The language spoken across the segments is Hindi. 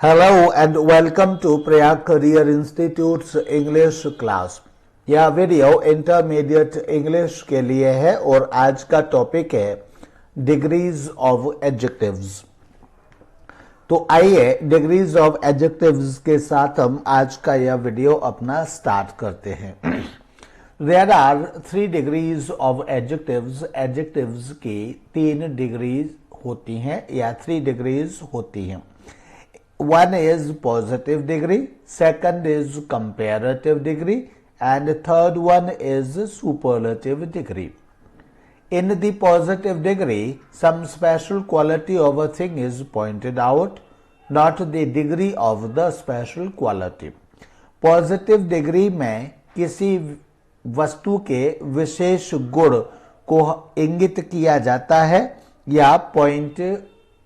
Hello and welcome to Prayag Career Institute's English class। यह वीडियो इंटरमीडिएट इंग्लिश के लिए है और आज का टॉपिक है डिग्रीज ऑफ एडजेक्टिव्स। तो आइए डिग्रीज ऑफ एडजेक्टिव्स के साथ हम आज का यह वीडियो अपना स्टार्ट करते हैं। There are 3 degrees of adjectives। Adjectives की 3 डिग्रीज होती हैं या 3 डिग्रीज होती हैं। One is positive degree, second is comparative degree, and third one is superlative degree. In the positive degree, some special quality of a thing is pointed out, not the degree of the special quality. Positive degree में किसी वस्तु के विशेष गुण को इंगित किया जाता है या पॉइंट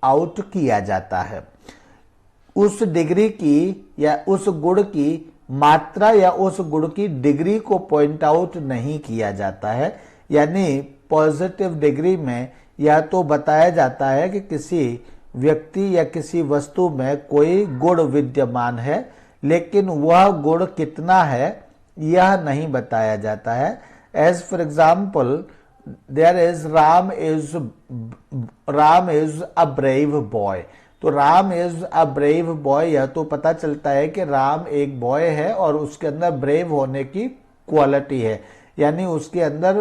आउट किया जाता है। उस डिग्री की या उस गुण की मात्रा या उस गुण की डिग्री को पॉइंट आउट नहीं किया जाता है। यानी पॉजिटिव डिग्री में या तो बताया जाता है कि किसी व्यक्ति या किसी वस्तु में कोई गुण विद्यमान है, लेकिन वह गुण कितना है यह नहीं बताया जाता है। As for example, there is Ram is a brave boy. तो Ram is a brave boy, यह तो पता चलता है कि राम एक बॉय है और उसके अंदर ब्रेव होने की क्वालिटी है, यानी उसके अंदर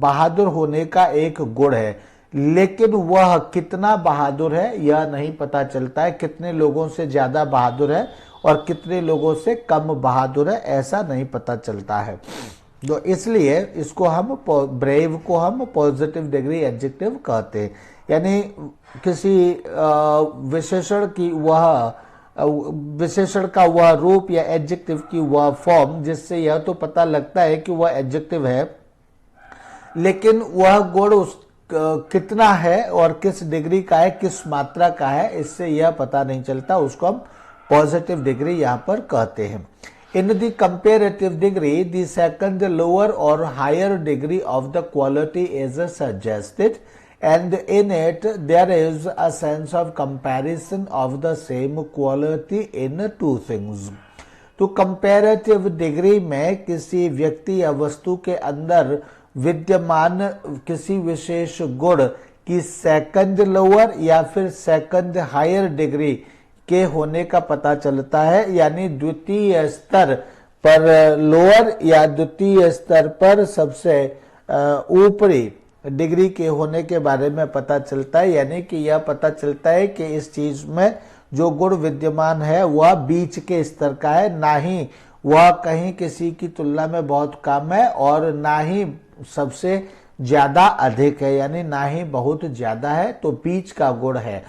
बहादुर होने का एक गुण है, लेकिन वह कितना बहादुर है यह नहीं पता चलता है। कितने लोगों से ज्यादा बहादुर है और कितने लोगों से कम बहादुर है ऐसा नहीं पता चलता है। तो इसलिए इसको हम ब्रेव को हम पॉजिटिव डिग्री एडजेक्टिव कहते हैं। यानी किसी विशेषण का वह रूप या एडजेक्टिव की वह फॉर्म जिससे यह तो पता लगता है कि वह एडजेक्टिव है, लेकिन वह गुण कितना है और किस डिग्री का है, किस मात्रा का है, इससे यह पता नहीं चलता। उसको हम पॉजिटिव डिग्री यहाँ पर कहते हैं। In the comparative degree, the second lower or higher degree of the quality is suggested, and in it there is a sense of comparison of the same quality in two things. तो comparative degree में किसी व्यक्ति या वस्तु के अंदर विद्यमान किसी विशेष गुण की सेकंड लोअर या फिर सेकंड हायर डिग्री के होने का पता चलता है। यानी द्वितीय स्तर पर लोअर या द्वितीय स्तर पर सबसे ऊपरी डिग्री के होने के बारे में पता चलता है। यानी कि यह पता चलता है कि इस चीज में जो गुण विद्यमान है वह बीच के स्तर का है, ना ही वह कहीं किसी की तुलना में बहुत कम है और ना ही सबसे ज्यादा अधिक है, यानी ना ही बहुत ज्यादा है, तो बीच का गुण है।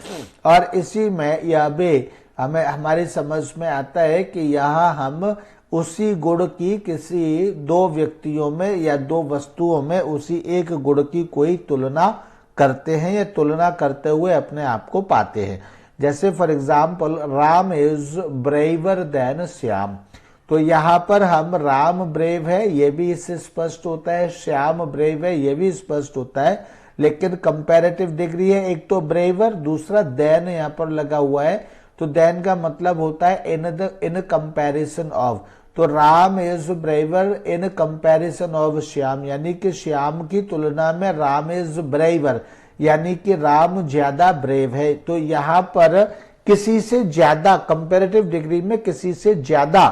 और इसी में यह भी हमारी समझ में आता है कि यहाँ हम उसी गुण की किसी दो व्यक्तियों में या दो वस्तुओं में उसी एक गुण की कोई तुलना करते हैं या तुलना करते हुए अपने आप को पाते हैं। जैसे for example, Ram is braver than Shyam. तो यहाँ पर हम राम ब्रेव है ये भी इससे स्पष्ट होता है, श्याम ब्रेव है ये भी स्पष्ट होता है, लेकिन कंपैरेटिव डिग्री है, एक तो ब्रेवर, दूसरा देन यहाँ पर लगा हुआ है। तो देन का मतलब होता है इन कंपैरिजन ऑफ। तो Ram is braver in comparison of Shyam, यानी कि श्याम की तुलना में राम इज ब्रेवर, यानी कि राम ज्यादा ब्रेव है। तो यहाँ पर किसी से ज्यादा कंपैरेटिव डिग्री में किसी से ज्यादा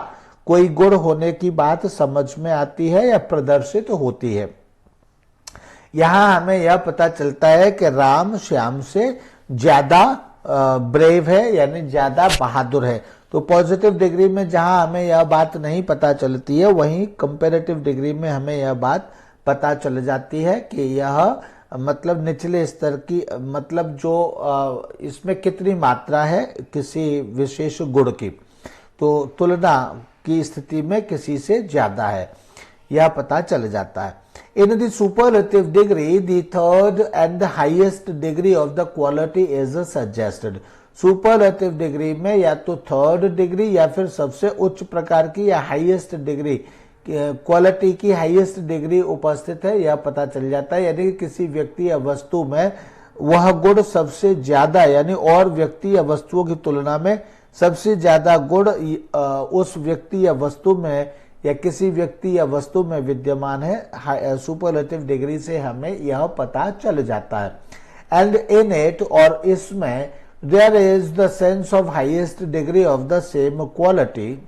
कोई गुण होने की बात समझ में आती है या प्रदर्शित होती है। यहां हमें यह पता चलता है कि राम श्याम से ज्यादा ब्रेव है, यानी ज्यादा बहादुर है। तो पॉजिटिव डिग्री में जहां हमें यह बात नहीं पता चलती है, वहीं कंपैरेटिव डिग्री में हमें यह बात पता चल जाती है कि यह मतलब निचले स्तर की, मतलब जो इसमें कितनी मात्रा है किसी विशेष गुण की, तो तुलना की स्थिति में किसी से ज्यादा है यह पता चल जाता है। In the superlative degree, the third and the highest degree of the quality is suggested. Superlative degree में या तो थर्ड डिग्री या फिर सबसे उच्च प्रकार की या हाईएस्ट डिग्री क्वालिटी की हाईएस्ट डिग्री उपस्थित है यह पता चल जाता है। यानी किसी व्यक्ति या वस्तु में वह गुण सबसे ज्यादा, यानी और व्यक्ति या वस्तुओं की तुलना में सबसे ज्यादा गुण उस व्यक्ति या वस्तु में या किसी व्यक्ति या वस्तु में विद्यमान है, सुपरलेटिव डिग्री से हमें यह पता चल जाता है। एंड इन इट, और इसमें, there is the sense of highest degree of the same quality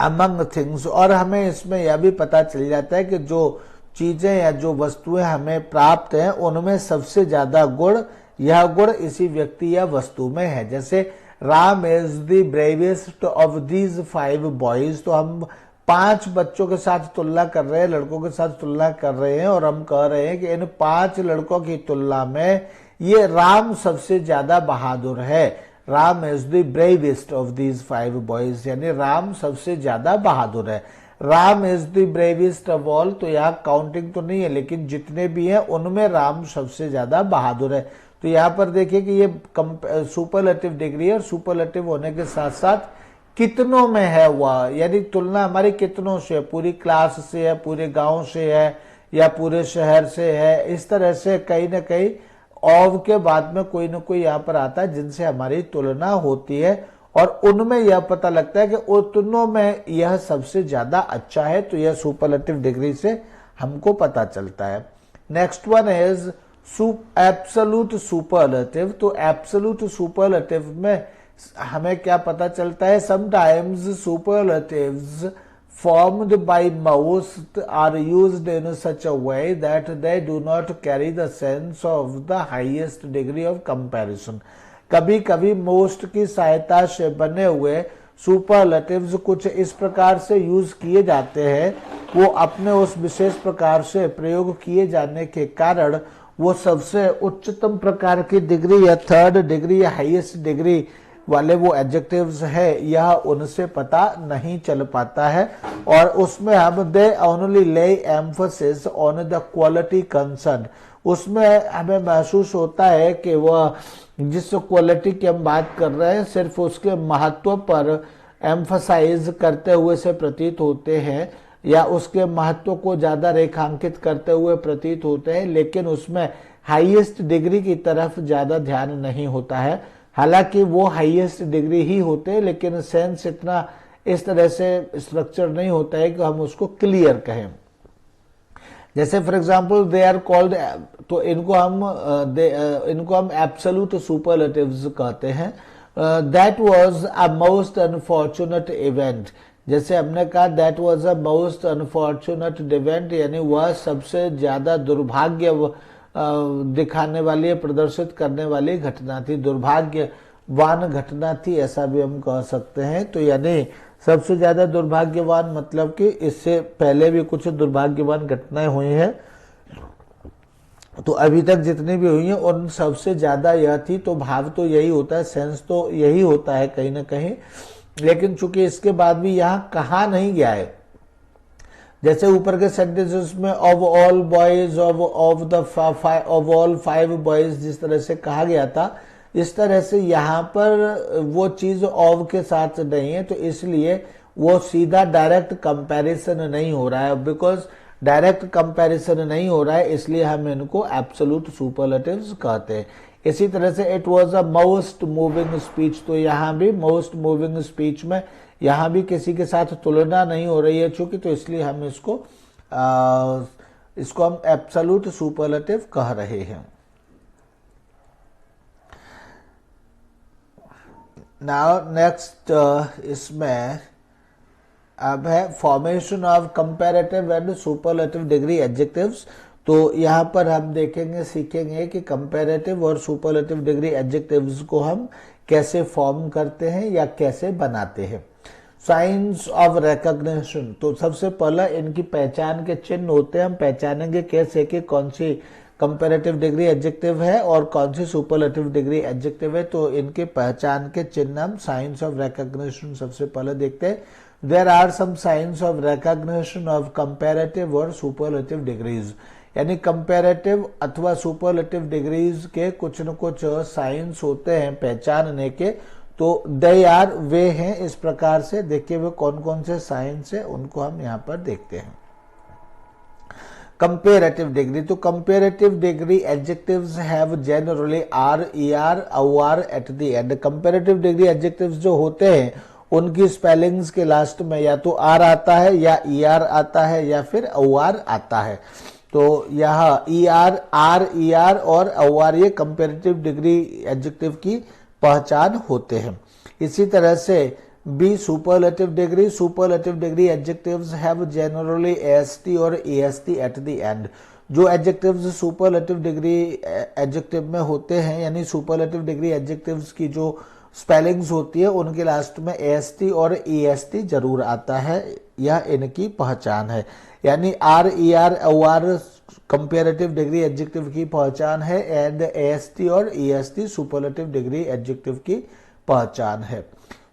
among things, और हमें इसमें यह भी पता चल जाता है कि जो चीजें या जो वस्तुएं हमें प्राप्त हैं उनमें सबसे ज्यादा गुण, यह गुण इसी व्यक्ति या वस्तु में है। जैसे Ram is the bravest of these 5 boys, तो हम 5 बच्चों के साथ तुलना कर रहे हैं, लड़कों के साथ तुलना कर रहे हैं, और हम कह रहे हैं कि इन 5 लड़कों की तुलना में ये राम सबसे ज्यादा बहादुर है। Ram is the bravest of these 5 boys, यानी राम सबसे ज्यादा बहादुर है। Ram is the bravest of all, तो यहाँ काउंटिंग तो नहीं है, लेकिन जितने भी हैं उनमें राम सबसे ज्यादा बहादुर है। तो यहाँ पर देखिए कि ये सुपरलेटिव डिग्री और सुपरलेटिव होने के साथ साथ कितनों में है वह, यानी तुलना हमारी कितनों से, पूरी क्लास से है, पूरे गांव से है, या पूरे शहर से है। इस तरह से कहीं ना कहीं ऑव के बाद में कोई ना कोई यहाँ पर आता है जिनसे हमारी तुलना होती है, और उनमें यह पता लगता है कि उतनों में यह सबसे ज्यादा अच्छा है। तो यह सुपरलेटिव डिग्री से हमको पता चलता है। Next one is absolute superlative. तो एब्सोल्यूट सुपरलेटिव में हमें क्या पता चलता है? Sometimes superlatives formed by most are used in such a way that they do not carry the sense of the highest degree of comparison. कभी कभी मोस्ट की सहायता से बने हुए सुपरलेटिव्स कुछ इस प्रकार से यूज किए जाते हैं, वो अपने उस विशेष प्रकार से प्रयोग किए जाने के कारण वो सबसे उच्चतम प्रकार की डिग्री या थर्ड डिग्री या हाईएस्ट डिग्री वाले वो एडजेक्टिव्स है, यह उनसे पता नहीं चल पाता है। और उसमें हम दे ओनली ले emphasis on the quality concern, उसमें हमें महसूस होता है कि वह जिस क्वालिटी की हम बात कर रहे हैं सिर्फ उसके महत्व पर एम्फसाइज करते हुए से प्रतीत होते हैं, या उसके महत्व को ज्यादा रेखांकित करते हुए प्रतीत होते हैं, लेकिन उसमें हाईएस्ट डिग्री की तरफ ज्यादा ध्यान नहीं होता है। हालांकि वो हाईएस्ट डिग्री ही होते हैं, लेकिन सेंस इतना इस तरह से स्ट्रक्चर नहीं होता है कि हम उसको क्लियर कहें। जैसे for example they are called, तो इनको हम एब्सोल्यूट सुपरलेटिव्स कहते हैं। That was a most unfortunate event, जैसे हमने कहा that was a most unfortunate event, यानी वह सबसे ज्यादा दुर्भाग्य दिखाने वाली, प्रदर्शित करने वाली घटना थी, दुर्भाग्यवान घटना थी, ऐसा भी हम कह सकते हैं। तो यानी सबसे ज्यादा दुर्भाग्यवान मतलब कि इससे पहले भी कुछ दुर्भाग्यवान घटनाएं हुई हैं, तो अभी तक जितनी भी हुई हैं उन सबसे ज्यादा यह थी। तो भाव तो यही होता है, सेंस तो यही होता है कहीं ना कहीं, लेकिन चूंकि इसके बाद भी यहाँ कहा नहीं गया है, जैसे ऊपर के सेंटेंसेस में of all boys of all 5 boys जिस तरह से कहा गया था, इस तरह से यहाँ पर वो चीज ऑफ के साथ नहीं है, तो इसलिए वो सीधा डायरेक्ट कंपैरिजन नहीं हो रहा है। बिकॉज डायरेक्ट कंपैरिजन नहीं हो रहा है, इसलिए हम इनको एब्सोल्यूट सुपरलेटिव्स कहते हैं। इसी तरह से it was a most moving speech, तो यहाँ भी मोस्ट मूविंग स्पीच में यहाँ भी किसी के साथ तुलना नहीं हो रही है चूंकि, तो इसलिए हम इसको हम एब्सोल्यूट सुपरलेटिव कह रहे हैं। नाउ नेक्स्ट इसमें अब है formation of comparative and superlative degree adjectives. तो यहाँ पर हम देखेंगे, सीखेंगे कि कंपैरेटिव और सुपरलेटिव डिग्री एडजेक्टिव्स को हम कैसे फॉर्म करते हैं या कैसे बनाते हैं। साइंस ऑफ रिकॉग्निशन, तो सबसे पहला इनकी पहचान के चिन्ह होते हैं। हम पहचानेंगे कैसे कि कौन सी कंपैरेटिव डिग्री एडजेक्टिव है और कौन सी सुपरलेटिव डिग्री एडजेक्टिव है। तो इनके पहचान के चिन्ह हम साइंस ऑफ रिकॉग्निशन सबसे पहले देखते हैं। There are some signs of recognition of comparative और सुपरलेटिव डिग्रीज, यानी कंपैरेटिव अथवा सुपरलेटिव डिग्रीज के कुछ न कुछ साइंस होते हैं पहचानने के। तो दे आर वे हैं इस प्रकार से, देखिए वे कौन कौन से साइंस है उनको हम यहाँ पर देखते हैं। कंपेरेटिव डिग्री, तो comparative degree adjectives have generally R, E R, O R at the end. Comparative degree adjectives जो होते हैं उनकी स्पेलिंग्स के लास्ट में या तो आर आता है या ई आर आता है या फिर ओ आर आता है। तो यह E R, R, E R और ओ आर ये कंपेरेटिव डिग्री एडजेक्टिव की पहचान होते हैं। इसी तरह से B superlative degree, superlative degree adjectives have generally AST और एएसटी एट द एंड। जो एडजेक्टिव्स सुपरलेटिव डिग्री एडजेक्टिव में होते हैं यानी सुपरलेटिव डिग्री एडजेक्टिव्स की जो स्पेलिंग्स होती है उनके लास्ट में एएसटी और ईएसटी जरूर आता है, यह इनकी पहचान है। यानी R, E R, O R comparative degree adjective की पहचान है एंड एएसटी और ईएसटी सुपरलेटिव डिग्री एडजेक्टिव की पहचान है।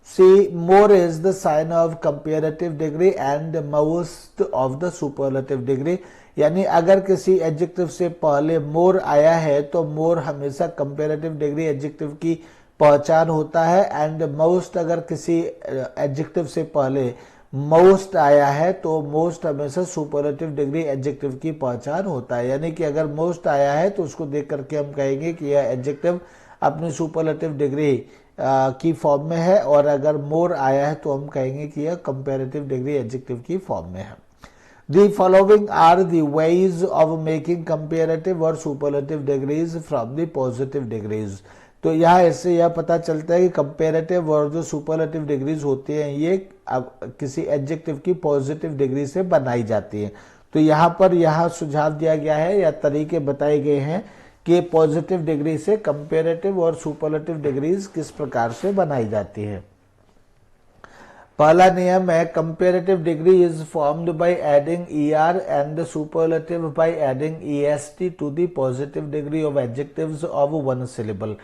See more is the sign of comparative degree and most of the superlative degree. यानी अगर किसी एडजेक्टिव से पहले मोर आया है तो मोर हमेशा कंपेरेटिव डिग्री एडजेक्टिव की पहचान होता है एंड मोस्ट अगर किसी एडजेक्टिव से पहले मोस्ट आया है तो मोस्ट हमेशा सुपरलेटिव डिग्री एडजेक्टिव की पहचान होता है। यानी कि अगर मोस्ट आया है तो उसको देख करके हम कहेंगे कि यह एडजेक्टिव अपनी सुपरलेटिव डिग्री की फॉर्म में है और अगर मोर आया है तो हम कहेंगे कि यह कंपेरेटिव डिग्री एडजेक्टिव की फॉर्म में है। The following are the ways of making comparative or superlative degrees from the positive degrees। तो यहाँ इससे यह पता चलता है कि कंपेरेटिव और जो सुपरलेटिव डिग्रीज होती हैं ये किसी एडजेक्टिव की पॉजिटिव डिग्री से बनाई जाती हैं। तो यहाँ पर यह सुझाव दिया गया है या तरीके बताए गए हैं कि पॉजिटिव डिग्री से कंपेरेटिव और सुपरलेटिव डिग्रीज किस प्रकार से बनाई जाती है। पहला नियम है comparative degree is formed by adding ER and superlative by adding EST to the positive degree of adjectives of one syllable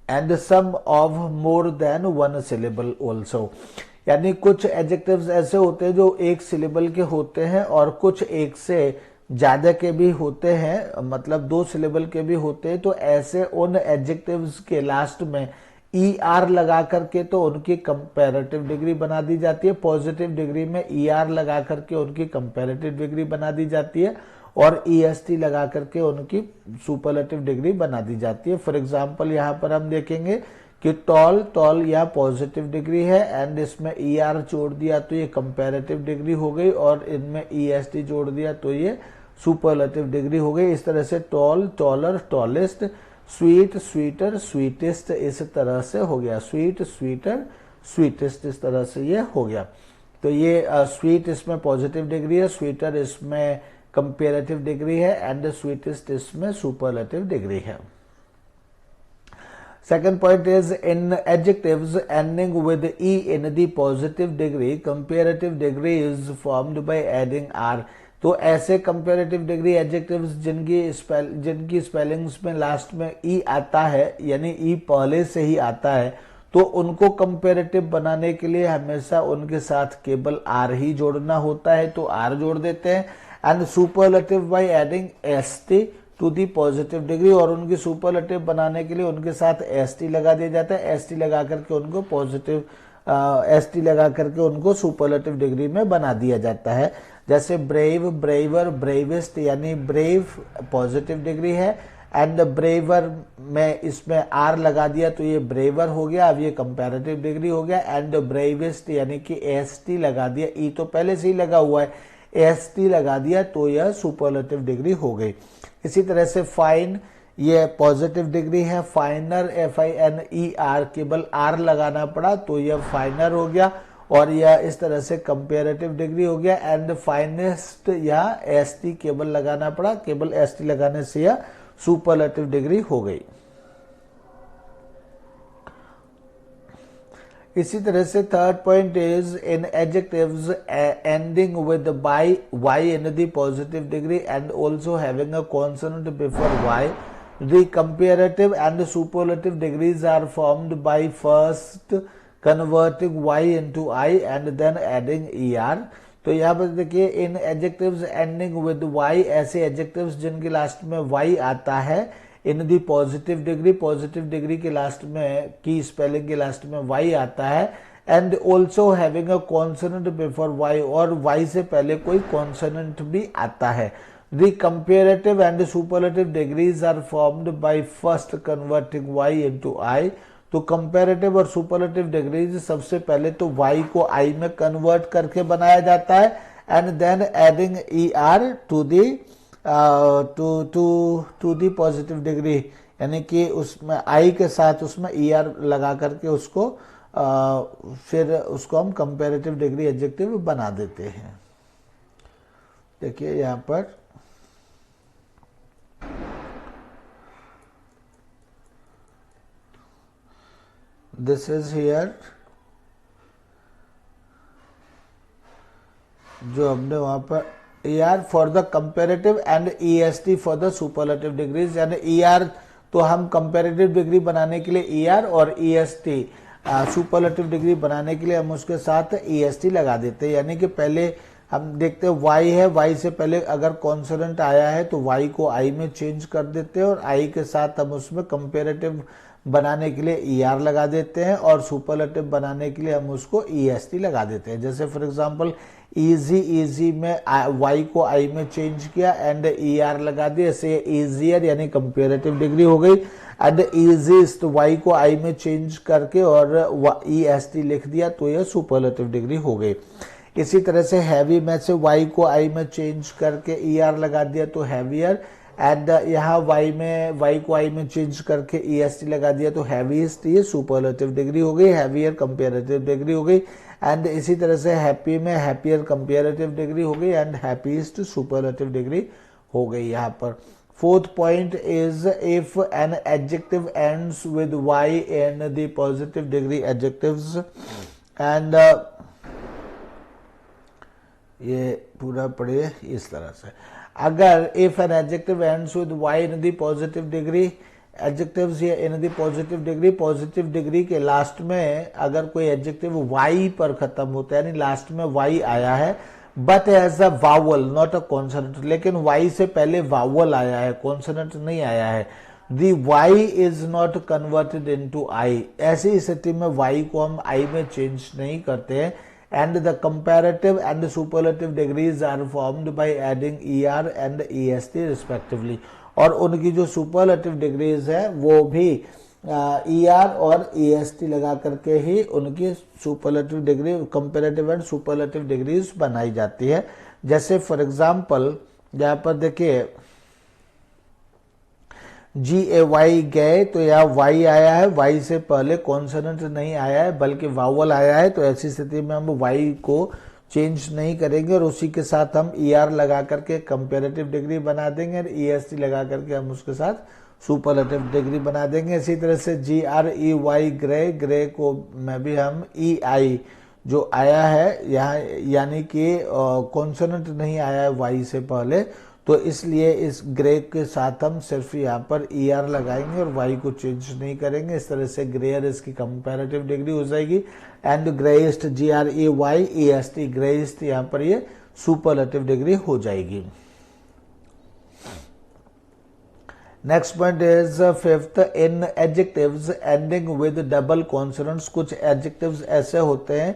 and some of more than one syllable also. यानी कुछ एडजेक्टिव्स ऐसे होते हैं जो एक सिलेबल के होते हैं और कुछ एक से ज्यादा के भी होते हैं, मतलब 2 सिलेबल के भी होते हैं। तो ऐसे उन एडजेक्टिव्स के लास्ट में ई आर लगा करके तो उनकी कंपैरेटिव डिग्री बना दी जाती है, पॉजिटिव डिग्री में ई आर लगा करके उनकी कंपैरेटिव डिग्री बना दी जाती है और ईएसटी लगा करके उनकी सुपरलेटिव डिग्री बना दी जाती है। फॉर एग्जांपल यहाँ पर हम देखेंगे कि टॉल, टॉल यह पॉजिटिव डिग्री है एंड इसमें ई आर जोड़ दिया तो ये कंपैरेटिव डिग्री हो गई और इनमें ईएसटी जोड़ दिया तो ये सुपरलेटिव डिग्री हो गई। इस तरह से tall, taller, tallest, sweet, sweeter, sweetest इस तरह से हो गया, स्वीट, स्वीटर, स्वीटेस्ट इस तरह से ये हो गया। तो ये स्वीट इसमें पॉजिटिव डिग्री है, स्वीटर इसमें कंपेरेटिव डिग्री है एंड स्वीटेस्ट इसमें सुपरलेटिव डिग्री है। Second point is in adjectives ending with e in the positive degree, comparative degree is formed by adding r। तो ऐसे कंपेरेटिव डिग्री एडजेक्टिव्स जिनकी स्पेलिंग्स में लास्ट में ई आता है यानी ई पहले से ही आता है तो उनको कंपेरेटिव बनाने के लिए हमेशा उनके साथ केवल आर ही जोड़ना होता है, तो आर जोड़ देते हैं। And superlative by adding ST to the positive degree, और उनकी सुपरलेटिव बनाने के लिए उनके साथ एसटी लगा दिया जाता है, एसटी लगा करके उनको पॉजिटिव एसटी लगा करके उनको सुपरलेटिव डिग्री में बना दिया जाता है। जैसे ब्रेव, ब्रेवर, ब्रेवेस्ट यानी ब्रेव पॉजिटिव डिग्री है एंड ब्रेवर में इसमें आर लगा दिया तो ये ब्रेवर हो गया, अब ये कंपैरेटिव डिग्री हो गया। एंड ब्रेवेस्ट यानी कि एसटी लगा दिया, ई तो पहले से ही लगा हुआ है, एसटी लगा दिया तो यह सुपरलेटिव डिग्री हो गई। इसी तरह से फाइन ये पॉजिटिव डिग्री है, फाइनर FINER केवल आर लगाना पड़ा तो यह फाइनर हो गया और यह इस तरह से कंपेरेटिव डिग्री हो गया। एंड फाइनेस्ट या एसटी केवल लगाना पड़ा, केवल एसटी लगाने से यह सुपरलेटिव डिग्री हो गई। इसी तरह से third point is in adjectives ending with by Y in the positive degree and also having a consonant before Y, the comparative and superlative degrees are formed by first converting y into i and then adding er। तो यहाँ पर देखिए in adjectives ending with y, ऐसे एडजेक्टिव्स जिनके लास्ट में y आता है in the positive degree, positive degree के लास्ट में की स्पेलिंग के लास्ट में y आता है and also having a consonant before y, और y से पहले कोई कॉन्सोनेंट भी आता है। The comparative and superlative degrees are formed by first converting y into I. तो कंपैरेटिव और सुपरलेटिव डिग्रीज सबसे पहले तो y को I में कन्वर्ट करके बनाया जाता है and then adding ER to the to the positive degree, यानी कि उसमें I के साथ उसमें ER लगा करके उसको फिर उसको हम कंपैरेटिव डिग्री एडजेक्टिव बना देते हैं। देखिए यहां पर दिस इज हियर, जो हमने वहां पर ER for the comparative and EST for the superlative degrees, यानी ER तो हम कंपैरेटिव डिग्री बनाने के लिए ER और EST सुपरलेटिव डिग्री बनाने के लिए हम उसके साथ EST लगा देते हैं। यानी कि पहले हम देखते हैं y है, y से पहले अगर कॉन्सोनेंट आया है तो y को I में चेंज कर देते हैं और I के साथ हम उसमें कंपैरेटिव बनाने के लिए ER लगा देते हैं और सुपरलेटिव बनाने के लिए हम उसको EST लगा देते हैं। जैसे फॉर एग्जांपल इजी में y को I में चेंज किया एंड ER लगा दिया, ऐसे इजियर यानी कंपैरेटिव डिग्री हो गई। एंड इजीस्ट y को I में चेंज करके और EST लिख दिया तो यह सुपरलेटिव डिग्री हो गई। इसी तरह से हैवी में से y को I में चेंज करके ER लगा दिया तो हैवियर, एंड यहाँ y को I में चेंज करके EST लगा दिया तो हैवीएस्ट, ये सुपरलेटिव डिग्री हो गई, हैवियर कंपैरेटिव डिग्री हो गई। एंड इसी तरह से हैप्पी में हैप्पियर कंपैरेटिव डिग्री हो गई एंड हैप्पीएस्ट सुपरलेटिव डिग्री हो गई यहाँ पर। Fourth point is if an adjective ends with y in the positive degree adjectives, and ये पूरा पढ़िए इस तरह से, अगर if an adjective ends with y in the positive degree adjectives या in the positive degree, positive degree के लास्ट में अगर कोई एडजेक्टिव y पर खत्म होता है यानी लास्ट में y आया है but as a vowel not a consonant, लेकिन y से पहले वावल आया है, कॉन्सोनेंट नहीं आया है, दी y is not converted into I, ऐसी स्थिति में y को हम I में चेंज नहीं करते हैं। And the comparative and superlative degrees are formed by adding ER and EST respectively, और उनकी जो सुपरलेटिव डिग्रीज है वो भी ER और EST लगा करके ही उनकी superlative degree comparative and superlative degrees बनाई जाती है। जैसे फॉर एग्जांपल यहाँ पर देखिए GAY गए तो यहाँ y आया है, y से पहले कॉन्सोनेंट नहीं आया है बल्कि वावल आया है, तो ऐसी स्थिति में हम y को चेंज नहीं करेंगे और उसी के साथ हम ER लगा करके कंपैरेटिव डिग्री बना देंगे और EST लगा करके हम उसके साथ सुपरलेटिव डिग्री बना देंगे। इसी तरह से GREY ग्रे, ग्रे को में भी हम EI जो आया है यहाँ यानी कि कॉन्सोनेंट नहीं आया है y से पहले, तो इसलिए इस ग्रे के साथ हम सिर्फ यहाँ पर ER लगाएंगे और y को चेंज नहीं करेंगे। इस तरह से ग्रेयर इसकी कंपैरेटिव डिग्री हो जाएगी एंड ग्रेइस्ट GREY EST ग्रेइस्ट यहाँ पर ये सुपरलेटिव डिग्री हो जाएगी। Next point is fifth, in adjectives ending with double consonants, कुछ एडजेक्टिव्स ऐसे होते हैं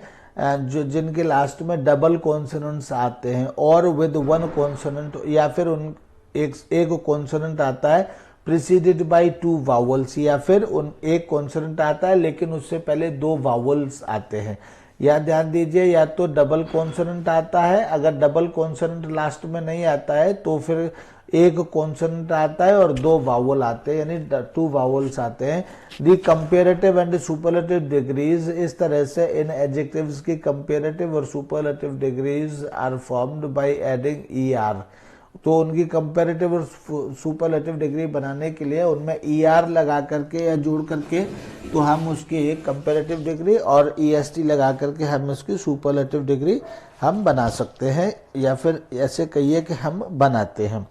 जो जिनके लास्ट में डबल कॉन्सोनेंट्स आते हैं और विद वन कॉन्सोनेंट, या फिर उन एक कॉन्सोनेंट आता है प्रीसीडेड बाय टू वावल्स, या फिर उन एक कॉन्सोनेंट आता है लेकिन उससे पहले दो वावल्स आते हैं। या ध्यान दीजिए, या तो डबल कॉन्सोनेंट आता है, अगर डबल कॉन्सोनेंट लास्ट में नहीं आता है तो फिर एक कॉन्सोनेंट आता है और दो वावल आते हैं यानी टू वावल्स आते हैं। The comparative and superlative degrees, इस तरह से इन एडजेक्टिव्स की कंपेरेटिव और superlative degrees are formed by adding ER, तो उनकी कंपेरेटिव और सुपरलेटिव डिग्री बनाने के लिए उनमें ER लगा करके या जोड़ करके तो हम उसकी एक कंपेरेटिव डिग्री और EST लगा करके हम उसकी सुपरलेटिव डिग्री हम बना सकते हैं, या फिर ऐसे कहिए कि हम बनाते हैं।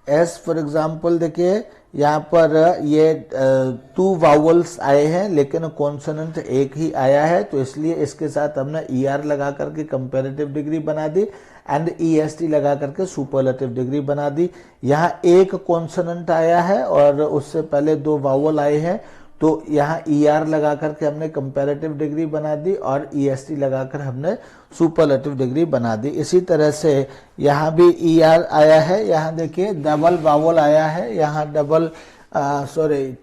एस फॉर एग्जाम्पल देखिए यहाँ पर ये टू वावल्स आए हैं लेकिन कॉन्सोनेंट एक ही आया है, तो इसलिए इसके साथ हमने ER लगा करके कंपैरेटिव डिग्री बना दी एंड EST लगा करके सुपरलेटिव डिग्री बना दी। यहाँ एक कॉन्सोनेंट आया है और उससे पहले दो वावल आए हैं, तो यहाँ ER लगा करके हमने कंपैरेटिव डिग्री बना दी और EST लगाकर हमने सुपरलेटिव डिग्री बना दी। इसी तरह से यहाँ भी ER आया है, यहाँ देखिए डबल वावल आया है, यहाँ डबल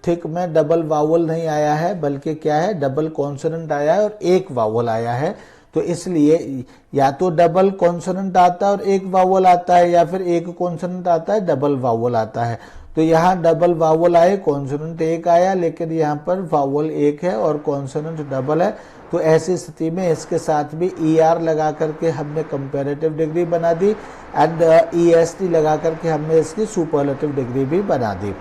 ठीक में डबल वावल नहीं आया है, बल्कि क्या है, डबल कॉन्सोनेंट आया है और एक वावल आया है। तो इसलिए या तो डबल कॉन्सोनेंट आता है और एक वावल आता है, या फिर एक कॉन्सोनेंट आता है डबल वावल आता है। तो यहाँ डबल वावल आए, कॉन्सोनेंट एक आया, लेकिन यहाँ पर वावल एक है और कॉन्सोनेंट डबल है। तो ऐसी स्थिति में इसके साथ भी ER लगा करके हमने कंपैरेटिव डिग्री बना दी एंड EST लगा करके हमने इसकी सुपरलेटिव डिग्री भी बना दी।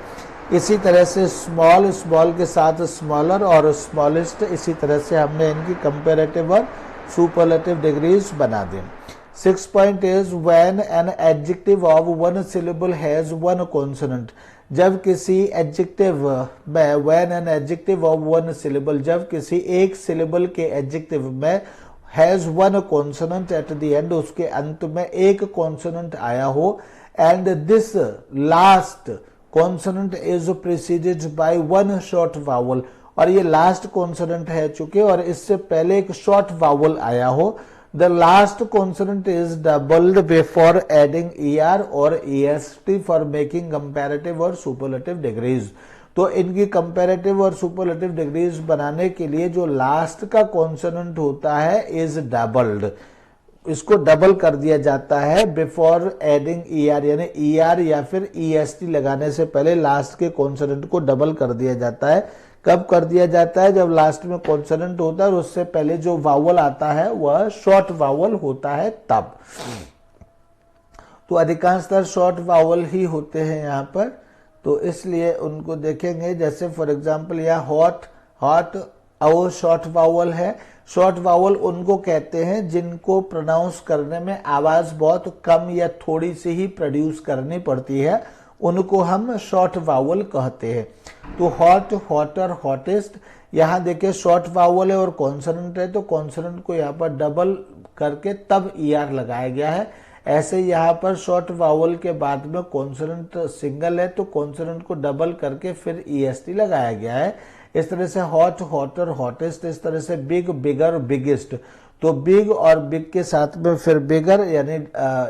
इसी तरह से स्मॉल के साथ स्मॉलर और स्मॉलेस्ट, इसी तरह से हमने इनकी कंपैरेटिव और सुपरलेटिव डिग्रीज बना दी। 6 point is when an adjective of one syllable has one consonant। जब किसी एडजेक्टिव में when an adjective of one syllable, जब किसी एक सिलेबल के एडजेक्टिव में has one consonant at the end, उसके अंत में एक कॉन्सोनेंट आया हो, and this last consonant is preceded by one short vowel, और ये लास्ट कॉन्सोनेंट है चूंकि, और इससे पहले एक शॉर्ट वावल आया हो, the last consonant is doubled before adding ER और EST फॉर मेकिंग कंपैरेटिव और सुपरलेटिव डिग्रीज। तो इनकी कंपैरेटिव और सुपरलेटिव डिग्रीज बनाने के लिए जो लास्ट का कॉन्सोनेंट होता है इज डबल्ड, इसको डबल कर दिया जाता है बिफोर एडिंग ER, यानी ER या फिर EST लगाने से पहले लास्ट के कॉन्सोनेंट को डबल कर दिया जाता है। कब कर दिया जाता है? जब लास्ट में कॉन्सोनेंट होता है और उससे पहले जो वावल आता है वह शॉर्ट वावल होता है तब। तो अधिकांशतः शॉर्ट वावल ही होते हैं यहाँ पर, तो इसलिए उनको देखेंगे। जैसे फॉर एग्जांपल यहाँ हॉट और शॉर्ट वावल है। शॉर्ट वावल उनको कहते हैं जिनको प्रोनाउंस करने में आवाज बहुत कम या थोड़ी सी ही प्रोड्यूस करनी पड़ती है, उनको हम शॉर्ट वावल कहते हैं। तो हॉट, हॉटर, हॉटेस्ट, यहाँ देखिए शॉर्ट वावल है और कॉन्सोनेंट है, तो कॉन्सोनेंट को यहाँ पर डबल करके तब ER लगाया गया है। ऐसे यहाँ पर शॉर्ट वावल के बाद में कॉन्सोनेंट सिंगल है तो कॉन्सोनेंट को डबल करके फिर EST लगाया गया है। इस तरह से हॉट, हॉटर, हॉटेस्ट, इस तरह से बिग, बिगर, बिगेस्ट। तो बिग और बिग के साथ में फिर बिगर,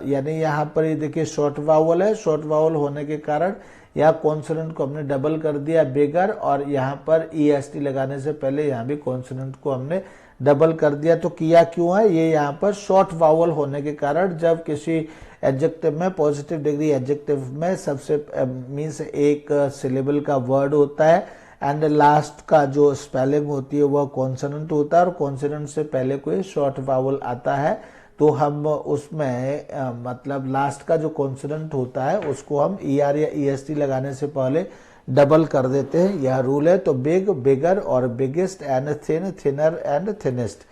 यानी यहाँ पर ये देखिए शॉर्ट वावल है, शॉर्ट वावल होने के कारण यहाँ कॉन्सोनेंट को हमने डबल कर दिया बिगर, और यहाँ पर EST लगाने से पहले यहाँ भी कॉन्सोनेंट को हमने डबल कर दिया। तो किया क्यों है? ये यहाँ पर शॉर्ट वावल होने के कारण जब किसी एडजेक्टिव में, पॉजिटिव डिग्री एडजेक्टिव में सबसे मीन्स एक सिलेबल का वर्ड होता है एंड लास्ट का जो स्पेलिंग होती है वह कॉन्सोनेंट होता है और कॉन्सोनेंट से पहले कोई शॉर्ट वावल आता है, तो हम उसमें मतलब लास्ट का जो कॉन्सोनेंट होता है उसको हम ER या EST लगाने से पहले डबल कर देते हैं। यह रूल है। तो बिग, बिगर और biggest and thin, thinner and thinnest,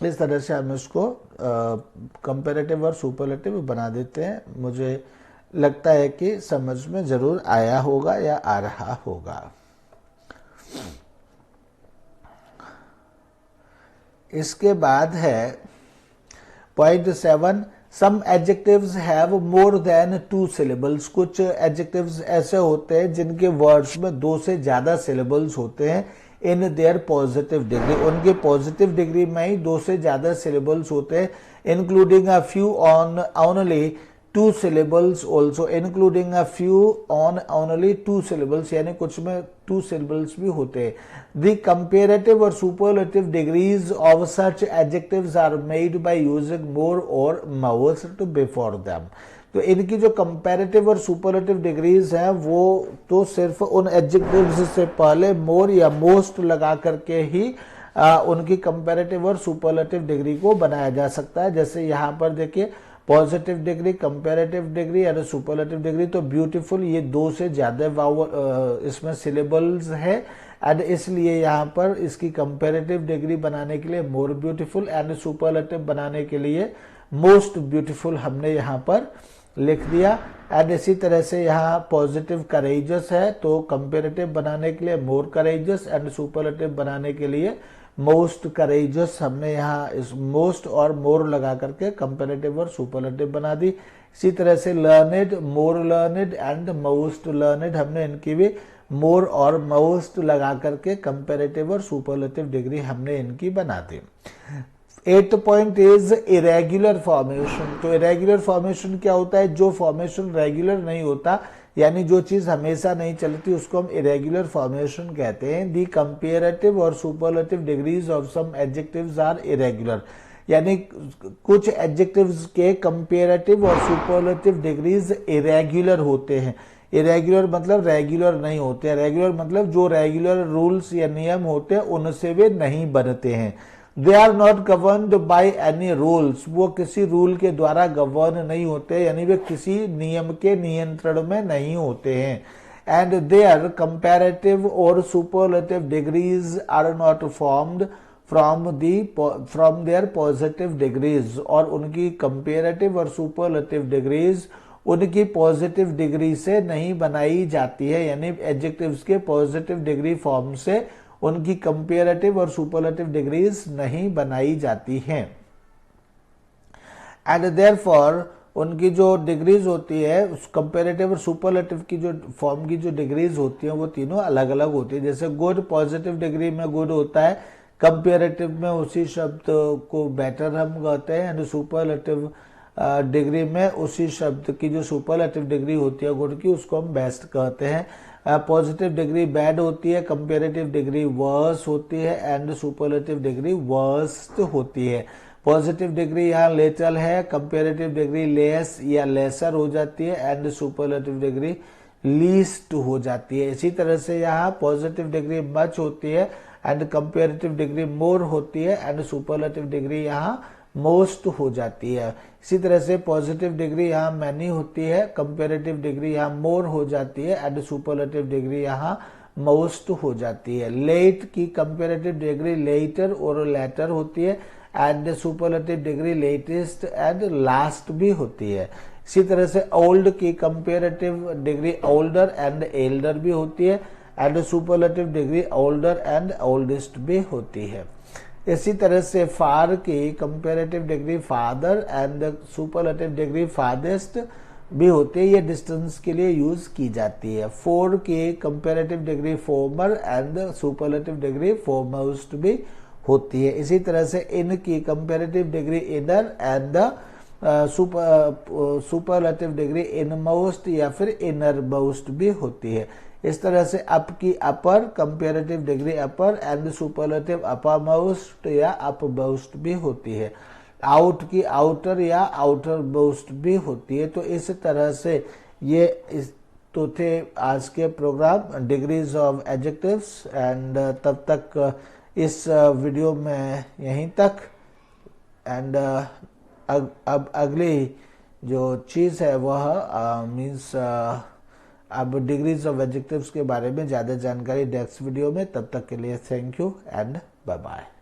इस तरह से हम इसको कंपैरेटिव और सुपरलेटिव बना देते हैं। मुझे लगता है कि समझ में जरूर आया होगा या आ रहा होगा। इसके बाद है point 7, some adjectives have more than 2 syllables। कुछ एडजेक्टिव्स ऐसे होते हैं जिनके वर्ड्स में 2 से ज्यादा सिलेबल्स होते हैं इन देयर पॉजिटिव डिग्री, उनके पॉजिटिव डिग्री में ही 2 से ज्यादा सिलेबल्स होते हैं, including a few on only 2 syllables also, including a few on only 2 syllables, यानी कुछ में 2 syllables भी होते हैं। The comparative or superlative degrees of such adjectives are made by using more or most before them। तो इनकी जो कंपैरेटिव और सुपरलेटिव डिग्रीज हैं वो तो सिर्फ उन एडजेक्टिव्स से पहले मोर या मोस्ट लगा करके ही उनकी कंपैरेटिव और सुपरलेटिव डिग्री को बनाया जा सकता है। जैसे यहाँ पर देखिए पॉजिटिव डिग्री, कंपैरेटिव डिग्री और सुपरलेटिव डिग्री। तो ब्यूटीफुल, ये 2 से ज्यादा वावल इसमें सिलेबल्स है एंड इसलिए यहाँ पर इसकी कंपैरेटिव डिग्री बनाने के लिए मोर ब्यूटीफुल एंड सुपरलेटिव बनाने के लिए मोस्ट ब्यूटीफुल हमने यहाँ पर लिख दिया। एंड इसी तरह से यहाँ पॉजिटिव करेजस है तो कंपैरेटिव बनाने के लिए मोर करेजस एंड सुपरलेटिव बनाने के लिए मोस्ट करेजस हमने यहाँ इस मोस्ट और मोर लगा करके कंपैरेटिव और सुपरलेटिव बना दी। इसी तरह से learned, more learned and most learned, हमने इनकी भी मोर और मोस्ट लगा करके कंपैरेटिव और सुपरलेटिव डिग्री हमने इनकी बना दी। 8th point is irregular formation. तो इरेग्युलर फॉर्मेशन क्या होता है? जो फॉर्मेशन रेगुलर नहीं होता, यानी जो चीज हमेशा नहीं चलती, उसको हम इरेग्युलर फॉर्मेशन कहते हैं। दी कंपेरेटिव और superlative degrees of some adjectives are irregular, यानी कुछ एडजेक्टिव्स के कंपेरेटिव और सुपरलेटिव डिग्रीज इरेग्युलर होते हैं। इरेग्युलर मतलब रेगुलर नहीं होते। रेगुलर मतलब जो रेगुलर रूल्स या नियम होते हैं उनसे वे नहीं बनते हैं। They are not governed by any rules, वो किसी रूल के द्वारा गवर्न नहीं होते, यानी वे किसी नियम के नियंत्रण में नहीं होते हैं। एंड देयर कंपैरेटिव और superlative degrees are not formed from their positive degrees, और उनकी कंपेरेटिव और सुपरलेटिव डिग्रीज उनकी पॉजिटिव डिग्री से नहीं बनाई जाती है, यानी एडजेक्टिव्स के पॉजिटिव डिग्री फॉर्म से उनकी कंपेरेटिव और सुपरलेटिव डिग्रीज नहीं बनाई जाती हैं। एंड देयरफॉर उनकी जो डिग्रीज होती है, उस कंपेरेटिव और सुपरलेटिव की जो फॉर्म की जो डिग्रीज होती हैं वो तीनों अलग अलग होती है। जैसे गुड पॉजिटिव डिग्री में गुड होता है, कंपेरेटिव में उसी शब्द को बेटर हम कहते हैं, एंड सुपरलेटिव डिग्री में उसी शब्द की जो सुपरलेटिव डिग्री होती है गुड की, उसको हम बेस्ट कहते हैं। पॉजिटिव डिग्री बैड होती है, कंपेरेटिव डिग्री वर्स होती है, एंड सुपरलेटिव डिग्री वर्स्ट होती है। पॉजिटिव डिग्री यहाँ लिटिल है, कंपेरेटिव डिग्री लेस या लेसर हो जाती है, एंड सुपरलेटिव डिग्री लीस्ट हो जाती है। इसी तरह से यहाँ पॉजिटिव डिग्री मच होती है, एंड कंपेरेटिव डिग्री मोर होती है, एंड सुपरलेटिव डिग्री यहाँ मोस्ट हो जाती है। इसी तरह से पॉजिटिव डिग्री यहाँ मैनी होती है, कंपेरेटिव डिग्री यहाँ मोर हो जाती है, एंड सुपरलेटिव डिग्री यहाँ मोस्ट हो जाती है। लेट की कंपेरेटिव डिग्री लेटर और लेटर होती है, and superlative degree latest and last भी होती है। इसी तरह से ओल्ड की comparative degree older and Elder भी होती है, and superlative degree older and oldest भी होती है। इसी तरह से फार की comparative degree father and superlative degree फादेस्ट भी होती है, ये डिस्टेंस के लिए यूज की जाती है। फोर की comparative degree farmer and superlative degree foremost भी होती है। इसी तरह से इन की comparative degree inner and superlative degree inmost या फिर इनर मोस्ट भी होती है। इस तरह से अप की upper comparative degree upper and superlative अपर मोस्ट या अप मोस्ट भी होती है। आउट की आउटर या आउटर मोस्ट भी होती है। तो इस तरह से ये तो थे आज के programme degrees of adjectives, and तब तक इस वीडियो में यहीं तक। एंड अब अगली जो चीज़ है वह मीन्स अब डिग्रीज ऑफ एडजेक्टिव्स के बारे में ज़्यादा जानकारी नेक्स्ट वीडियो में। तब तक के लिए thank you and bye bye.